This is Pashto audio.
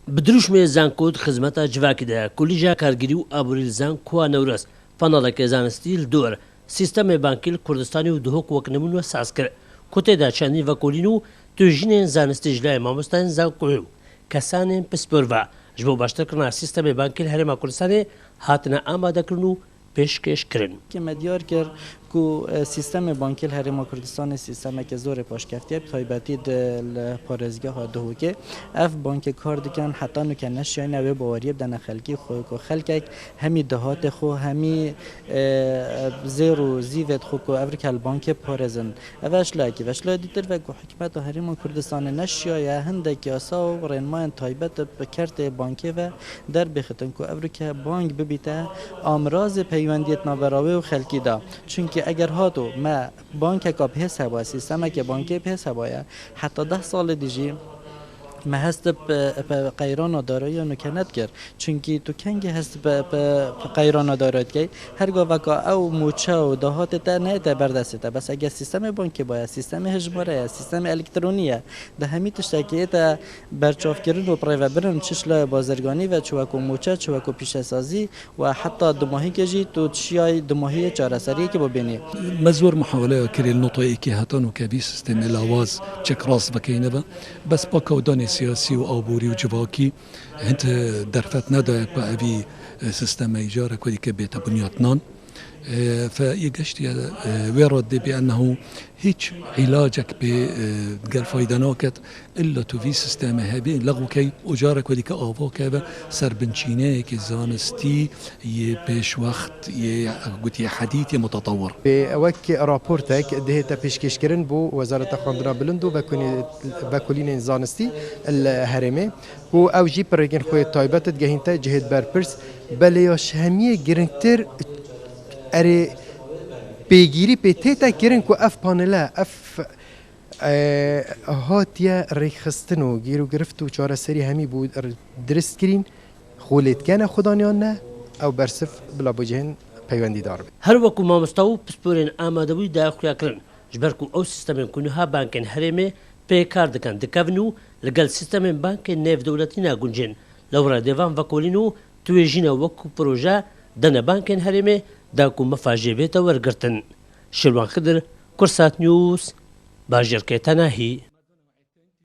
بدروشمê Zankod xizmeta civakê de ye. Kolîja Kargirî û Aborîl Zankoa Newres paneleke zanistî li dor sîstemê bankî li Kurdistanê û dihok wek nimûne saz kir. Ku tê de çendîn vekolîn û tûjînên zanistî ji layê mamosteyên Zankoyê û kesanên pispor ve ji bo baştirkirina sîstemê bankî li Herêma Kurdistanê hatine amadekirin û pêşkêşkirin. مدیار کرد که سیستم بانکی هرم کردستان سیستم که زور پاشکفتی تایباتی دل پارزگاه دهوکه اف بانک کار دکن حتی نکنش یا نوی باوری بدن خلقی خو کو خلقک همی دهات خو همی زیر و زیوت خو کو افریکال بانک پارزن اوش لاکی وش لا دیتر و کو حکمت هرم کردستان نشیا یا هندک یاسا و رنمان تایبات بکرت بانکی و در بختن کو افریکا بانک ببیته امراض پیوندیت نابراوی و خلقی دا چونکه اگر هاتو ما بانک کا پیس هوا سیستم که بانکی پیس هوایا حتی 10 سال دیجی ما هست به قیران دارایی نکنت کرد چونکه تو کنگی هست به قیران دارایت کی هرگاه وکا او موچه و دهات تا نه تا بردسته بس اگر سیستم بانکی باید سیستم هجماره سیستم الکترونیه ده همی تشتکی تا برچاف کردن و پرو برن چشلا بازرگانی و چوکو موچه چوکو پیش سازی و حتی دماهی کجی تو چیای دماهی چهار سری که ببینی مزور محاوله کردن نطقی که هاتانو کبی سیستم الاواز چک راس بکینه بس با کودان سیاسی و آبوری و جواکی هنت درفت ندايك بقى في سيستم إيجار كودي كبيت بنياتنان فيجشتي ويرد بأنه هيك علاجك بقرفايدناكت إلا تو في سيستم هابي لغو كي أجارك وديك آوا كذا سربنشينه كي زانستي يبيش وقت قلت حديث متطور بوك رابورتك دهتا بيشكشكرن بو وزارة خاندنا بلندو بكولين زانستي الهرمي و او جي برگن خوی تایبت گهینتا جهت برپرس بلیاش همیه گرنگتر اری پیگیری پیتیتا کرن کو اف پانلا اف هاتیا ریخستنو گیرو گرفتو چهار سری همی بود درست کرین خولت کنه خدانیان نه او برصف بلا بوجهن پیوندی دار بید هر وکو مامستاو پسپورین آماده بوی داخل کرن جبرکو او سیستمین کنوها بانکن هرمه پیکار دکن دکاونو لگل سیستم بانک نف دولتی نگونجن لورا دیوان وکولینو تویجین وکو پروژه دن بانک هرمه داکو مفاجبه تا ورگرتن شلوان خضر کرسات نیوز باجرکه تناهی